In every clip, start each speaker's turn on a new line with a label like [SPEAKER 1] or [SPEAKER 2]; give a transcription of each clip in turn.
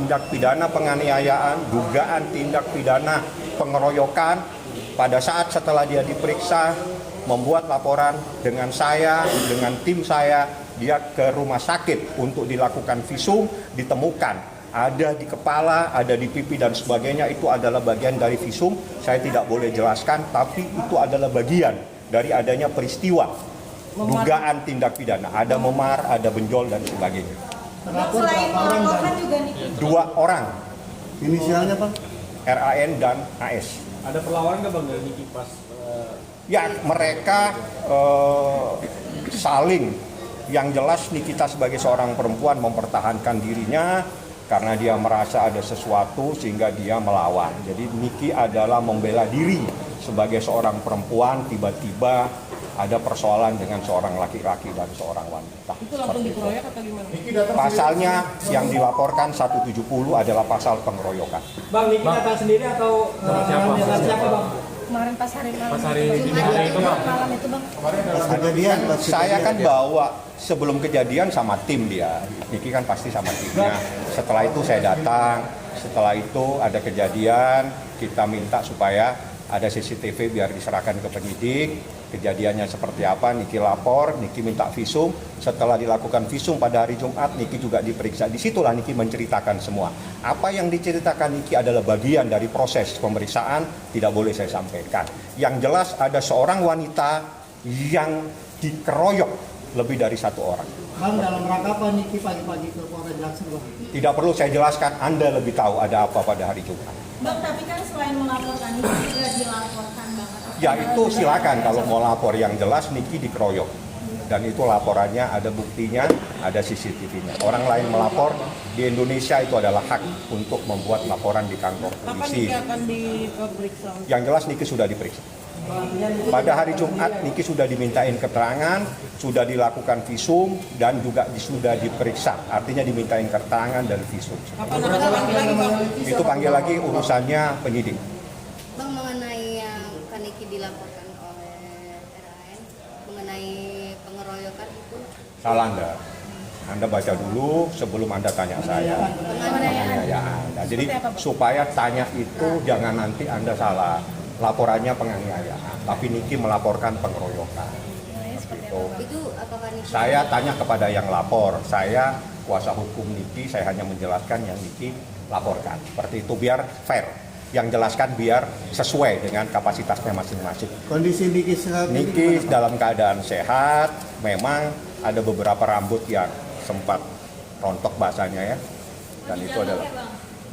[SPEAKER 1] tindak pidana penganiayaan, dugaan tindak pidana pengeroyokan. Pada saat setelah dia diperiksa, membuat laporan dengan saya, dengan tim saya, dia ke rumah sakit untuk dilakukan visum, ditemukan ada di kepala, ada di pipi dan sebagainya, itu adalah bagian dari visum. Saya tidak boleh jelaskan, tapi itu adalah bagian dari adanya peristiwa dugaan tindak pidana. Ada memar, ada benjol dan sebagainya.
[SPEAKER 2] Selain melaporkan juga nih
[SPEAKER 1] 2 orang,
[SPEAKER 3] Inisialnya Pak?
[SPEAKER 1] RAN dan AS.
[SPEAKER 4] Ada perlawanan nggak Bang dari Niki pas?
[SPEAKER 1] Ya, mereka saling, yang jelas Nikita sebagai seorang perempuan mempertahankan dirinya karena dia merasa ada sesuatu sehingga dia melawan. Jadi Niki adalah membela diri sebagai seorang perempuan, tiba-tiba ada persoalan dengan seorang laki-laki dan seorang wanita.
[SPEAKER 2] itu langsung dikeroyok atau gimana?
[SPEAKER 1] Pasalnya yang dilaporkan 170 adalah pasal pengeroyokan.
[SPEAKER 4] Bang, Niki datang sendiri atau siapa Bang?
[SPEAKER 2] Kemarin pas hari malam.
[SPEAKER 4] Pas hari
[SPEAKER 2] Jumat
[SPEAKER 4] itu, Bang.
[SPEAKER 2] malam itu Bang.
[SPEAKER 3] Kejadian.
[SPEAKER 1] Saya kan bawa sebelum kejadian sama tim dia. Niki kan pasti sama timnya. Setelah itu saya datang. Setelah itu ada kejadian, kita minta supaya ada CCTV biar diserahkan ke penyidik. Kejadiannya seperti apa, Niki lapor, Niki minta visum. Setelah dilakukan visum pada hari Jumat, Niki juga diperiksa. Disitulah Niki menceritakan semua. Apa yang diceritakan Niki adalah bagian dari proses pemeriksaan, tidak boleh saya sampaikan. Yang jelas ada seorang wanita yang dikeroyok lebih dari 1 orang.
[SPEAKER 5] Bang, dalam rangka apa Niki pagi-pagi ke Polres Jaksel Bang?
[SPEAKER 1] Tidak perlu saya jelaskan, Anda lebih tahu ada apa pada hari Jumat.
[SPEAKER 2] Bang, tapi kan selain melaporkan itu juga dilaporkan Bang.
[SPEAKER 1] Ya itu silakan, kalau mau lapor yang jelas Niki dikeroyok. Dan itu laporannya ada buktinya, ada CCTV-nya. Orang lain melapor, di Indonesia itu adalah hak untuk membuat laporan di kantor polisi.
[SPEAKER 2] Kapan Niki akan diperiksa?
[SPEAKER 1] Yang jelas Niki sudah diperiksa. Pada hari Jumat Niki sudah dimintain keterangan, sudah dilakukan visum dan juga sudah diperiksa. Artinya dimintain keterangan dan visum.
[SPEAKER 2] Kapan akan panggil lagi Bang?
[SPEAKER 1] Itu panggil lagi urusannya penyidik.
[SPEAKER 6] Bang, mengenai yang kan Niki dilaporkan oleh RAN mengenai pengeroyokan itu,
[SPEAKER 1] Salah Anda baca dulu sebelum Anda tanya saya. Penganiayaan. Nah, jadi supaya tanya itu jangan nanti Anda salah. Laporannya penganiayaan, tapi Niki melaporkan pengeroyokan.
[SPEAKER 6] itu apakah Niki?
[SPEAKER 1] Saya tanya kepada yang lapor, saya kuasa hukum Niki, saya hanya menjelaskan yang Niki laporkan. Seperti itu biar fair. Yang jelaskan biar sesuai dengan kapasitasnya masing-masing.
[SPEAKER 3] Kondisi Niki saat ini
[SPEAKER 1] Niki
[SPEAKER 3] gimana, Pak?
[SPEAKER 1] dalam keadaan sehat, memang ada beberapa rambut yang sempat rontok bahasanya ya. Dan itu adalah,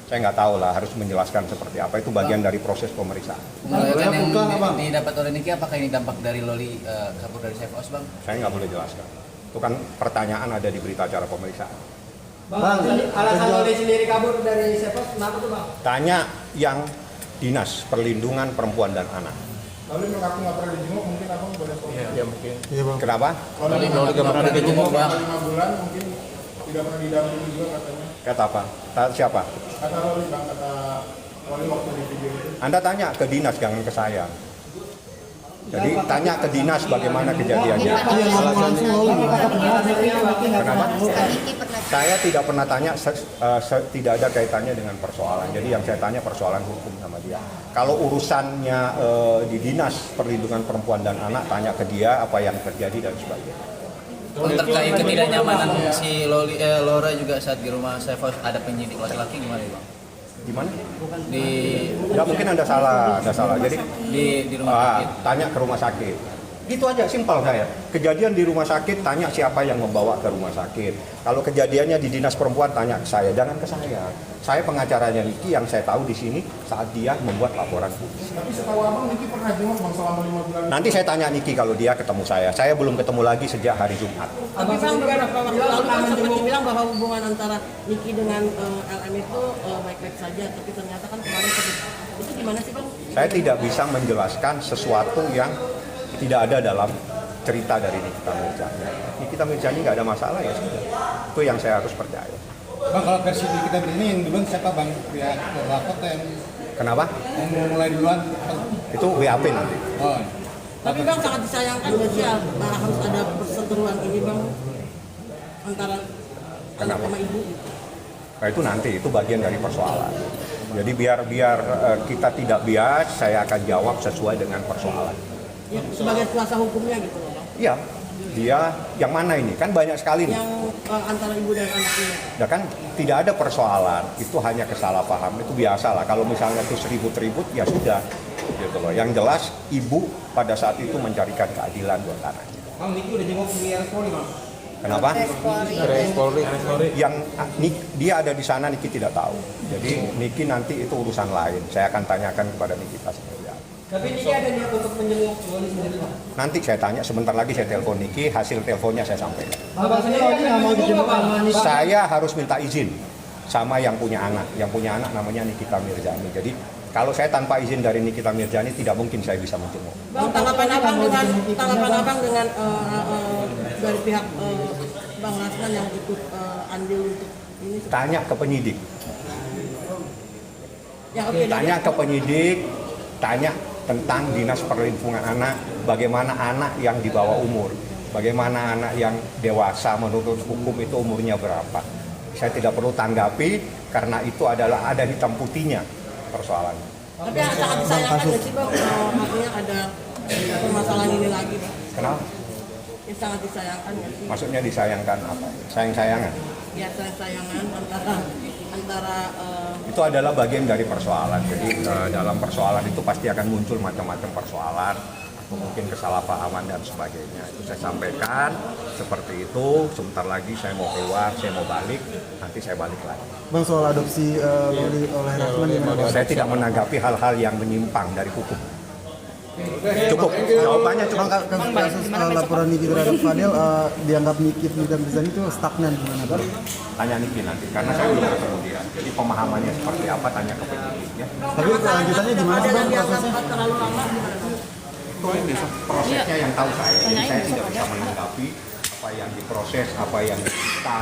[SPEAKER 1] saya nggak tahu lah, harus menjelaskan seperti apa, itu bagian dari proses pemeriksaan.
[SPEAKER 7] Pengeroyokan yang
[SPEAKER 3] bukan, Bang.
[SPEAKER 7] didapat oleh Niki, apakah ini dampak dari Loli kabur dari Safe House, Bang?
[SPEAKER 1] Saya nggak boleh jelaskan. Itu kan pertanyaan ada di berita acara pemeriksaan.
[SPEAKER 4] Bang, alasan Loli sendiri kabur dari Sepos kenapa tuh Bang?
[SPEAKER 1] Tanya yang Dinas Perlindungan Perempuan dan Anak.
[SPEAKER 8] Lalu mengaku nggak pernah dijenguk, mungkin abang boleh komentar.
[SPEAKER 4] Iya mungkin.
[SPEAKER 3] Iya Bang.
[SPEAKER 1] Kenapa?
[SPEAKER 8] Kalau nggak pernah dijenguk selama 5 bulan, mungkin tidak pernah didampingi juga katanya.
[SPEAKER 1] Kata apa? Kata siapa?
[SPEAKER 8] Kata Loli bang, kata Loli waktu di video itu.
[SPEAKER 1] Anda tanya ke dinas, jangan ke saya. Jadi tanya ke dinas bagaimana kejadiannya. Kenapa?
[SPEAKER 6] Niki pernah
[SPEAKER 1] Saya tidak pernah tanya, tidak ada kaitannya dengan persoalan. Jadi yang saya tanya persoalan hukum sama dia. Kalau urusannya di Dinas Perlindungan Perempuan dan Anak, tanya ke dia apa yang terjadi dan sebagainya.
[SPEAKER 7] Terkait ketidaknyamanan si Laura juga saat di rumah Safe House ada penyidik laki-laki gimana, Bang?
[SPEAKER 1] Gimana?
[SPEAKER 7] Di
[SPEAKER 1] Ya mungkin Anda salah, Jadi
[SPEAKER 7] di rumah sakit.
[SPEAKER 1] tanya ke rumah sakit. Itu aja, simpel saya. Kejadian di rumah sakit, tanya siapa yang membawa ke rumah sakit. Kalau kejadiannya di Dinas Perempuan, tanya ke saya, jangan ke saya. Saya pengacaranya Niki, yang saya tahu di sini saat dia membuat laporan polisi.
[SPEAKER 8] Tapi setahu abang, Niki pernah jenguk bang selama 5 bulan.
[SPEAKER 1] Nanti saya tanya Niki kalau dia ketemu saya. Saya belum ketemu lagi sejak hari Jumat.
[SPEAKER 2] Tapi Bang, beberapa waktu lalu kan sempat dibilang bahwa hubungan antara Niki dengan LM itu baik-baik saja, tapi ternyata kan kemarin itu gimana sih Bang?
[SPEAKER 1] Saya tidak bisa menjelaskan sesuatu yang tidak ada dalam cerita dari Nikita Mirzani. Nikita Mirzani nggak ada masalah ya sudah. Itu yang saya harus percaya.
[SPEAKER 5] Bang, kalau versi kita ini yang duluan siapa Bang? Pihak pelapor atau yang
[SPEAKER 1] Kenapa?
[SPEAKER 5] mulai duluan?
[SPEAKER 1] Itu BAP nanti.
[SPEAKER 5] Oh.
[SPEAKER 2] Tapi Bang sangat disayangkan nggak sih bahwa harus ada perseteruan ini Bang antara anak
[SPEAKER 1] Kenapa?
[SPEAKER 2] sama ibu gitu.
[SPEAKER 1] Nah, itu nanti, itu bagian dari persoalan. Jadi biar kita tidak bias, saya akan jawab sesuai dengan persoalan.
[SPEAKER 2] Ya, sebagai kuasa hukumnya gitu loh Bang.
[SPEAKER 1] Iya, dia yang mana ini? Kan banyak sekali nih.
[SPEAKER 2] Yang antara ibu dan anaknya.
[SPEAKER 1] Ya kan tidak ada persoalan, itu hanya kesalahpaham, itu biasa lah. Kalau misalnya itu ribut-ribut, ya sudah. Gitu loh. Yang jelas, ibu pada saat itu mencarikan keadilan buat anaknya.
[SPEAKER 4] Bang, Niki udah jenguk di Polri, Bang.
[SPEAKER 1] Kenapa?
[SPEAKER 6] Polri.
[SPEAKER 1] Yang dia ada di sana Niki tidak tahu. Jadi Niki nanti itu urusan lain. Saya akan tanyakan kepada Nikita seperti apa.
[SPEAKER 4] Tapi Niki ada niat untuk menjenguk Loli sendiri, Bang.
[SPEAKER 1] Nanti saya tanya, sebentar lagi saya telepon Niki, hasil teleponnya saya sampaikan.
[SPEAKER 4] Abang sendiri nggak mau dijenguk sama Niki.
[SPEAKER 1] Saya harus minta izin sama yang punya anak. Yang punya anak namanya Nikita Mirzani. Jadi kalau saya tanpa izin dari Nikita Mirzani tidak mungkin saya bisa menjenguk.
[SPEAKER 2] Bang, tanggapan abang dengan dari pihak Bang Rasman yang ikut andil untuk ini?
[SPEAKER 1] Tanya ke penyidik.
[SPEAKER 2] Ya, oke,
[SPEAKER 1] Tanya ke penyidik, tanya tentang Dinas Perlindungan Anak, bagaimana anak yang di bawah umur, bagaimana anak yang dewasa menurut hukum itu umurnya berapa. Saya tidak perlu tanggapi karena itu adalah ada hitam putihnya persoalan.
[SPEAKER 2] Tapi yang sangat disayangkan nggak sih Bang, artinya ada permasalahan ini lagi Bang?
[SPEAKER 1] Kenapa?
[SPEAKER 2] Yang sangat disayangkan nggak sih?
[SPEAKER 1] Maksudnya disayangkan apa? Sayang-sayangan?
[SPEAKER 2] Ya sayang-sayangan antara
[SPEAKER 1] Itu adalah bagian dari persoalan. Jadi dalam persoalan itu pasti akan muncul macam-macam persoalan, atau mungkin kesalahpahaman dan sebagainya. Itu saya sampaikan seperti itu. Sebentar lagi saya mau keluar, saya mau balik, nanti saya balik lagi.
[SPEAKER 3] Bang, soal adopsi Loli oleh Rasman gimana Bang?
[SPEAKER 1] Saya tidak menanggapi hal-hal yang menyimpang dari hukum. Cukup, jawabannya cukup.
[SPEAKER 3] Bang, kasus laporan Niki terhadap Fadel dianggap Niki dan Mirzani itu stagnan gimana Bang?
[SPEAKER 1] Tanya Niki nanti, karena saya belum ketemu dia. Jadi pemahamannya seperti apa, tanya ke penyidik ya.
[SPEAKER 3] Tapi kelanjutannya gimana sih Bang
[SPEAKER 2] dianggap
[SPEAKER 3] prosesnya?
[SPEAKER 2] terlalu lama gimana Bang?
[SPEAKER 1] Itu prosesnya yang tahu saya. Jadi saya tidak bisa menanggapi apa yang diproses, apa yang disita,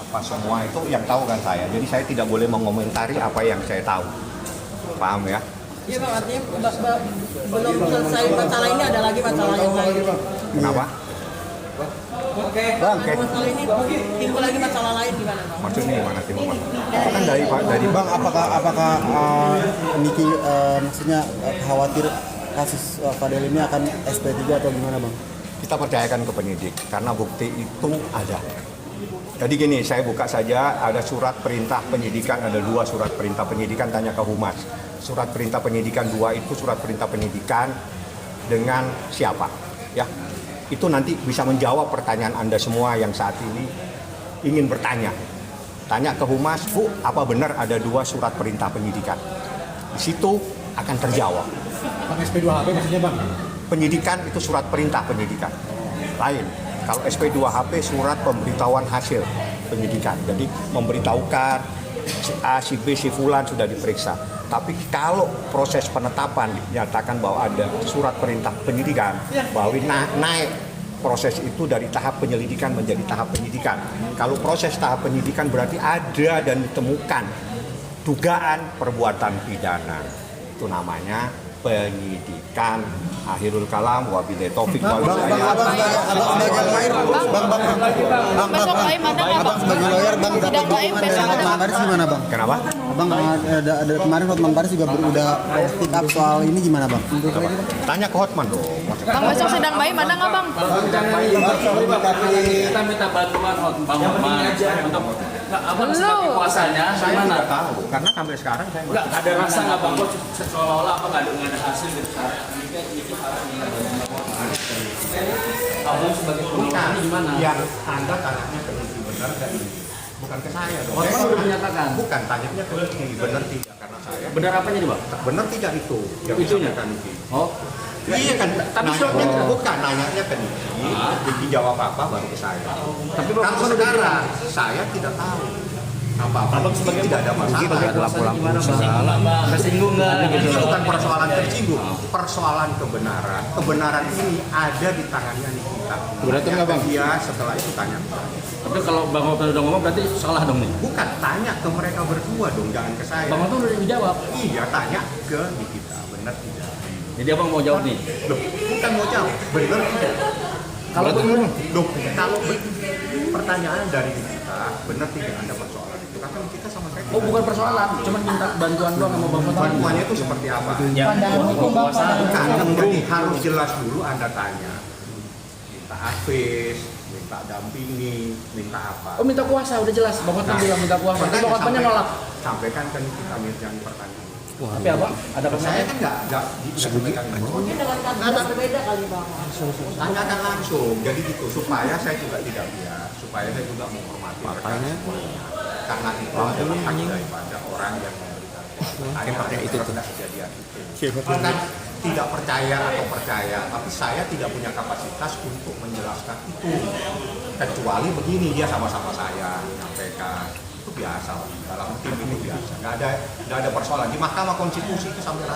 [SPEAKER 1] apa semua itu yang tahu kan saya. Jadi saya tidak boleh mengomentari apa yang saya tahu. Paham ya?
[SPEAKER 2] Iya Bang, artinya belum selesai masalah ini, ada lagi masalah yang lain.
[SPEAKER 1] Kenapa?
[SPEAKER 4] Oke.
[SPEAKER 3] Bang,
[SPEAKER 2] Masalah ini timbul lagi masalah lain gimana Bang?
[SPEAKER 1] Maksudnya gimana timur? Kan dari
[SPEAKER 3] Bang, apakah Niki maksudnya khawatir kasus Fadel ini akan SP3 atau gimana Bang?
[SPEAKER 1] kita percayakan ke penyidik karena bukti itu ada. Jadi gini, saya buka saja, ada surat perintah penyidikan, ada 2 surat perintah penyidikan, tanya ke Humas. Surat perintah penyidikan 2 itu surat perintah penyidikan dengan siapa? Ya, itu nanti bisa menjawab pertanyaan Anda semua yang saat ini ingin bertanya. Tanya ke Humas, Bu, apa benar ada 2 surat perintah penyidikan? Di situ akan terjawab.
[SPEAKER 5] Bang, SP2HP maksudnya Bang?
[SPEAKER 1] Penyidikan itu surat perintah penyidikan. Lain. Kalau SP2HP surat pemberitahuan hasil penyidikan. Jadi memberitahukan si A, si B, si Fulan sudah diperiksa. Tapi kalau proses penetapan dinyatakan bahwa ada surat perintah penyidikan, bahwa naik proses itu dari tahap penyelidikan menjadi tahap penyidikan. Kalau proses tahap penyidikan berarti ada dan ditemukan dugaan perbuatan pidana. Itu namanya penyidikan. Akhirul kalam, wabillahi taufik wal hidayah.
[SPEAKER 3] Abang sebagai lawyer, Bang dapat dukungan dari Hotman Paris gimana Bang?
[SPEAKER 1] Kenapa?
[SPEAKER 3] Abang ada kemarin Hotman Paris juga udah speak up soal ini gimana Bang?
[SPEAKER 1] Tanya ke Hotman dong.
[SPEAKER 9] Bang, besok sedang bayi mana nggak Bang?
[SPEAKER 7] Kita minta bantuan Bang Hotman untuk abang sebagai kuasanya.
[SPEAKER 1] Saya
[SPEAKER 7] Gimana?
[SPEAKER 1] tidak tahu karena sampai sekarang saya
[SPEAKER 7] Nggak ada rasa nggak Bang kok seolah-olah apa nggak ada hasil gitu. Abang sebagai penolak ini gimana?
[SPEAKER 1] yang Anda tanyanya ke Niki benar dan bukan ke saya dong.
[SPEAKER 7] Hotman
[SPEAKER 1] Saya
[SPEAKER 7] udah menyatakan.
[SPEAKER 1] bukan tanyanya ke Niki benar tidak karena saya.
[SPEAKER 7] Benar apanya nih Bang?
[SPEAKER 1] Benar tidak itu yang
[SPEAKER 7] Itunya?
[SPEAKER 1] disampaikan Niki.
[SPEAKER 7] Oh,
[SPEAKER 1] Iya kan,
[SPEAKER 7] Tapi
[SPEAKER 1] nanyanya bukan nanyanya ke Niki, Niki jawab apa baru ke saya.
[SPEAKER 7] tapi Bang
[SPEAKER 1] Kalau
[SPEAKER 7] Hotman udah bilang.
[SPEAKER 1] sekarang saya tidak tahu apa-apa.
[SPEAKER 7] Abang sebagai
[SPEAKER 1] tidak ada masalah.
[SPEAKER 7] gimana Bang? Tersinggung nggak?
[SPEAKER 1] Ini bukan persoalan tersinggung, persoalan kebenaran. Kebenaran ini ada di tangannya Nikita.
[SPEAKER 5] Berarti nggak, Bang?
[SPEAKER 1] Dia setelah itu tanya ke saya.
[SPEAKER 7] Tapi kalau Bang Hotman udah ngomong berarti salah dong nih.
[SPEAKER 1] Bukan, tanya ke mereka berdua dong, jangan ke saya.
[SPEAKER 7] Bang Hotman udah dijawab.
[SPEAKER 1] Iya, tanya ke Nikita, benar tidak?
[SPEAKER 7] Jadi abang mau jawab nih.
[SPEAKER 1] Loh, bukan mau jawab, benar tidak? Kalau pertanyaan dari Nikita, benar tidak ada persoalan itu? Karena kita sama sekali
[SPEAKER 7] Oh bukan persoalan, cuman minta bantuan doang sama Bapak.
[SPEAKER 1] bantuannya itu seperti apa?
[SPEAKER 7] Ya, kekuasaan.
[SPEAKER 1] Jadi harus jelas dulu Anda tanya. Minta advis, minta dampingi, minta apa?
[SPEAKER 7] Oh minta kuasa, udah jelas. Bapak bilang minta kuasa. Tapi
[SPEAKER 1] makanya
[SPEAKER 7] Bapak nolak.
[SPEAKER 1] sampaikan kan kita yang pertanyaan.
[SPEAKER 7] Tapi apa? Ada
[SPEAKER 1] Saya kan nggak sampaikan itu.
[SPEAKER 2] Mungkin dengan kata berbeda kali bang.
[SPEAKER 1] Tanyakan langsung. Jadi gitu supaya saya juga tidak bias, supaya saya juga menghormati rekan semuanya. Karena itu adalah hak daripada orang yang memberikan. Saya pakai itu tidak kejadian itu. Bukan tidak percaya atau percaya, tapi saya tidak punya kapasitas untuk menjelaskan itu. Kecuali begini, dia sama-sama saya menyampaikan. Itu biasa dalam tim itu biasa, nggak ada persoalan di Mahkamah Konstitusi itu sampai